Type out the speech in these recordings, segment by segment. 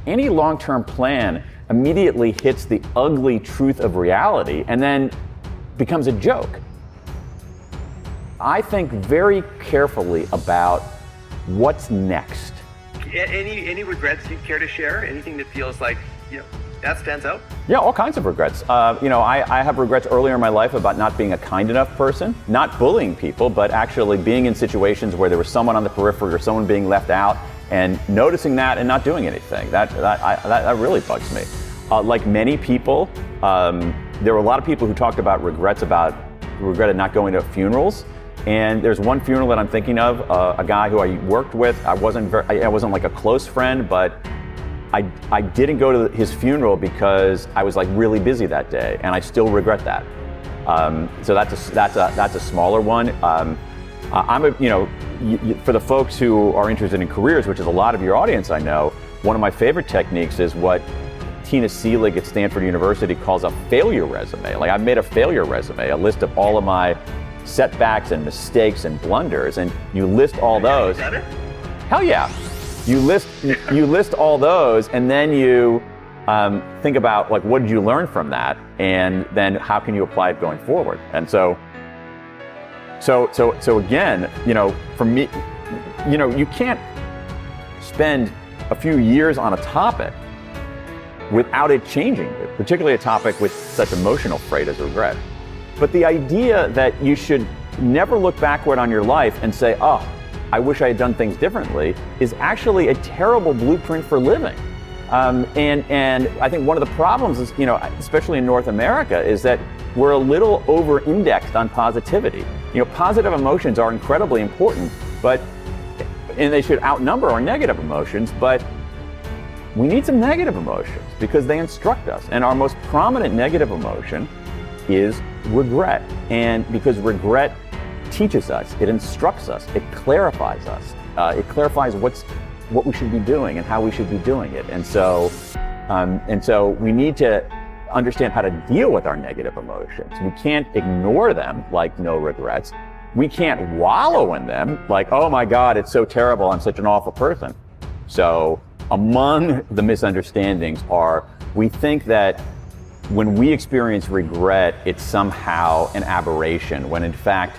any long-term plan immediately hits the ugly truth of reality and then becomes a joke. I think very carefully about what's next. Any regrets you care to share? Anything that feels like, that stands out? Yeah, all kinds of regrets. I have regrets earlier in my life about not being a kind enough person, not bullying people, but actually being in situations where there was someone on the periphery or someone being left out and noticing that and not doing anything. That really bugs me. Like many people, there were a lot of people who talked about regretted not going to funerals. And there's one funeral that I'm thinking of, a guy who I worked with. I wasn't like a close friend, but I didn't go to his funeral because I was like really busy that day, and I still regret that. So that's a smaller one. For the folks who are interested in careers, which is a lot of your audience, I know, one of my favorite techniques is what Tina Seelig at Stanford University calls a failure resume. Like, I've made a failure resume, a list of all of my setbacks and mistakes and blunders, and you list all those. Hell yeah. You list all those, and then you think about, like, what did you learn from that, and then how can you apply it going forward? And so again, for me, you can't spend a few years on a topic without it changing, particularly a topic with such emotional freight as regret. But the idea that you should never look backward on your life and say, oh, I wish I had done things differently, is actually a terrible blueprint for living. And I think one of the problems is, especially in North America, is that we're a little over-indexed on positivity. Positive emotions are incredibly important, and they should outnumber our negative emotions, but we need some negative emotions because they instruct us. And our most prominent negative emotion is regret. And because regret teaches us, it instructs us, it clarifies us, it clarifies what we should be doing and how we should be doing it. And so we need to understand how to deal with our negative emotions. We can't ignore them like no regrets. We can't wallow in them like, oh my God, it's so terrible, I'm such an awful person. So among the misunderstandings are, we think that when we experience regret, it's somehow an aberration, when in fact,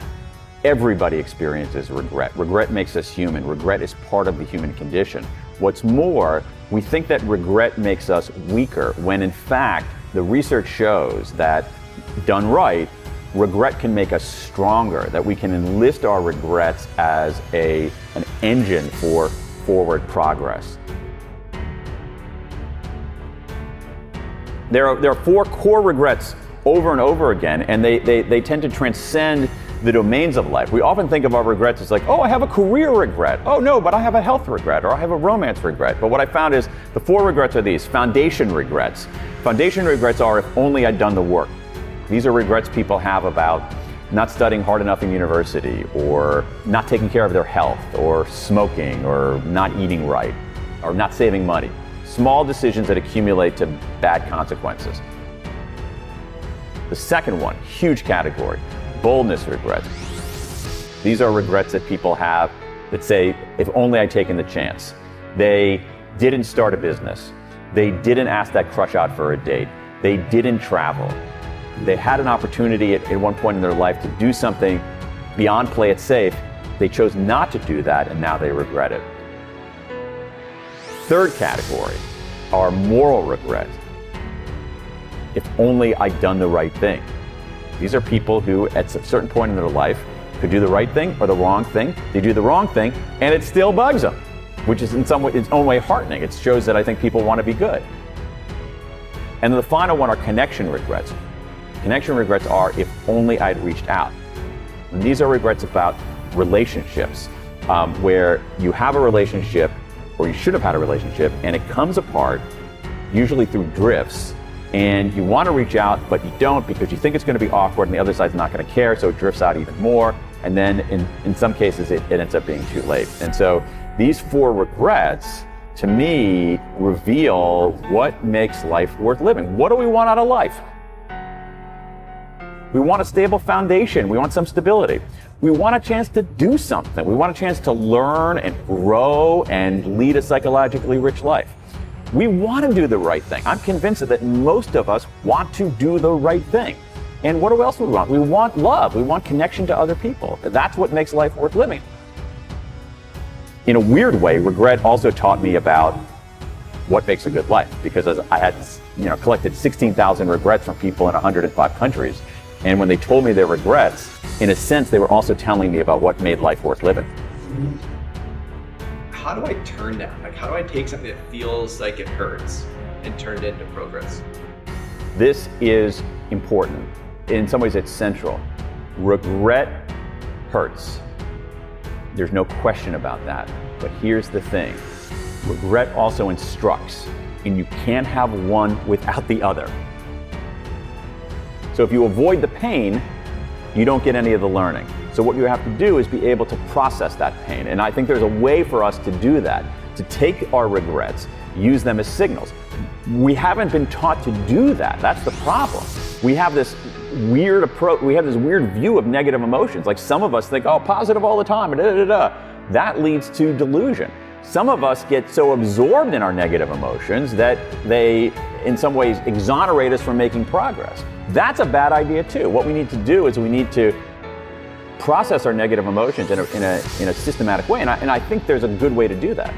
everybody experiences regret. Regret makes us human. Regret is part of the human condition. What's more, we think that regret makes us weaker, when in fact, the research shows that, done right, regret can make us stronger, that we can enlist our regrets as an engine for forward progress. There are 4 core regrets over and over again, and they tend to transcend the domains of life. We often think of our regrets as like, oh, I have a career regret. Oh no, but I have a health regret, or I have a romance regret. But what I found is the 4 regrets are these: foundation regrets. Foundation regrets are, if only I'd done the work. These are regrets people have about not studying hard enough in university, or not taking care of their health, or smoking, or not eating right, or not saving money. Small decisions that accumulate to bad consequences. The second one, huge category, boldness regrets. These are regrets that people have that say, if only I'd taken the chance. They didn't start a business. They didn't ask that crush out for a date. They didn't travel. They had an opportunity at one point in their life to do something beyond play it safe. They chose not to do that, and now they regret it. Third category are moral regrets. If only I'd done the right thing. These are people who, at a certain point in their life, could do the right thing or the wrong thing. They do the wrong thing, and it still bugs them, which is in some way, its own way, heartening. It shows that I think people want to be good. And then the final one are connection regrets. Connection regrets are, if only I'd reached out. And these are regrets about relationships, where you have a relationship, or you should have had a relationship, and it comes apart, usually through drifts, and you want to reach out, but you don't because you think it's going to be awkward and the other side's not going to care, so it drifts out even more, and then in some cases it ends up being too late. And so these 4 regrets, to me, reveal what makes life worth living. What do we want out of life? We want a stable foundation. We want some stability. We want a chance to do something. We want a chance to learn and grow and lead a psychologically rich life. We want to do the right thing. I'm convinced that most of us want to do the right thing. And what else do we want? We want love. We want connection to other people. That's what makes life worth living. In a weird way, regret also taught me about what makes a good life, because I had, collected 16,000 regrets from people in 105 countries. And when they told me their regrets, in a sense, they were also telling me about what made life worth living. How do I turn that? Like, how do I take something that feels like it hurts and turn it into progress? This is important. In some ways, it's central. Regret hurts. There's no question about that. But here's the thing. Regret also instructs, and you can't have one without the other. So if you avoid the pain, you don't get any of the learning. So what you have to do is be able to process that pain. And I think there's a way for us to do that, to take our regrets, use them as signals. We haven't been taught to do that. That's the problem. We have this weird approach, we have this weird view of negative emotions. Like some of us think, oh, positive all the time, That leads to delusion. Some of us get so absorbed in our negative emotions that they, in some ways, exonerate us from making progress. That's a bad idea too. What we need to do is we need to process our negative emotions in a systematic way, and I think there's a good way to do that.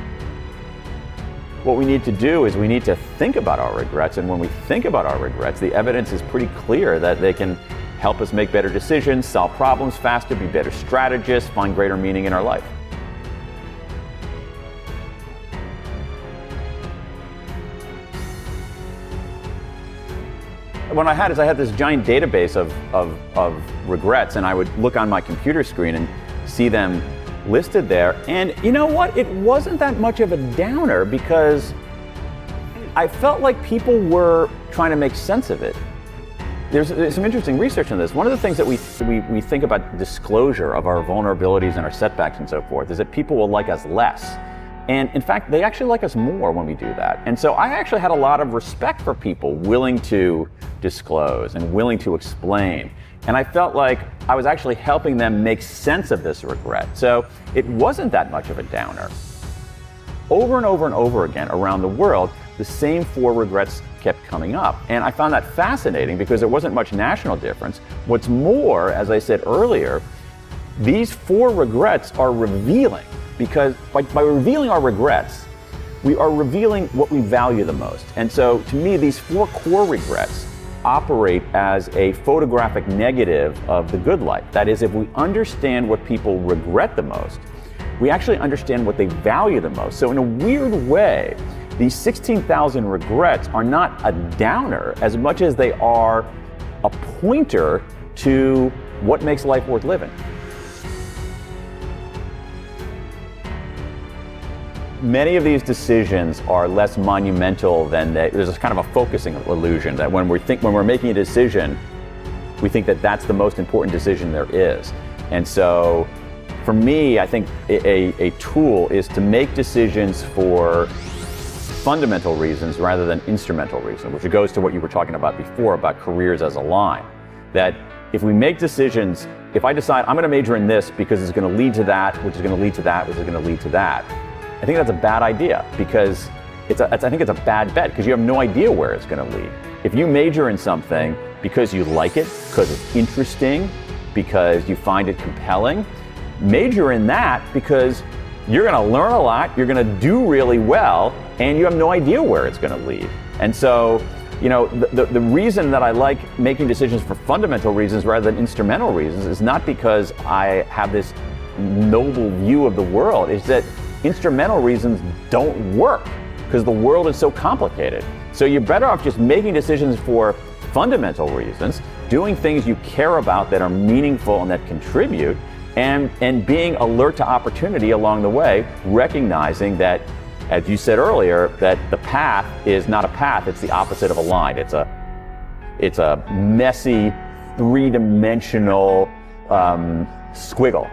What we need to do is we need to think about our regrets, and when we think about our regrets, the evidence is pretty clear that they can help us make better decisions, solve problems faster, be better strategists, find greater meaning in our life. What I had this giant database of regrets, and I would look on my computer screen and see them listed there. And you know what? It wasn't that much of a downer, because I felt like people were trying to make sense of it. There's some interesting research on this. One of the things that we think about disclosure of our vulnerabilities and our setbacks and so forth is that people will like us less. And in fact, they actually like us more when we do that. And so I actually had a lot of respect for people willing to disclose and willing to explain. And I felt like I was actually helping them make sense of this regret. So it wasn't that much of a downer. Over and over and over again around the world, the same 4 regrets kept coming up. And I found that fascinating because there wasn't much national difference. What's more, as I said earlier, these 4 regrets are revealing, because by revealing our regrets, we are revealing what we value the most. And so to me, these 4 core regrets operate as a photographic negative of the good life. That is, if we understand what people regret the most, we actually understand what they value the most. So in a weird way, these 16,000 regrets are not a downer as much as they are a pointer to what makes life worth living. Many of these decisions are less monumental than there's a kind of a focusing illusion that when we're making a decision, we think that that's the most important decision there is. And so for me, I think a tool is to make decisions for fundamental reasons rather than instrumental reasons, which goes to what you were talking about before about careers as a line. That if we make decisions, if I decide I'm going to major in this because it's going to lead to that, which is going to lead to that, which is going to lead to that, I think that's a bad idea, because I think it's a bad bet, because you have no idea where it's going to lead. If you major in something because you like it, because it's interesting, because you find it compelling, major in that because you're going to learn a lot, you're going to do really well, and you have no idea where it's going to lead. And so, the reason that I like making decisions for fundamental reasons rather than instrumental reasons is not because I have this noble view of the world. It's that instrumental reasons don't work because the world is so complicated. So you're better off just making decisions for fundamental reasons, doing things you care about that are meaningful and that contribute, and being alert to opportunity along the way, recognizing that, as you said earlier, that the path is not a path, it's the opposite of a line. It's a messy, 3-dimensional squiggle.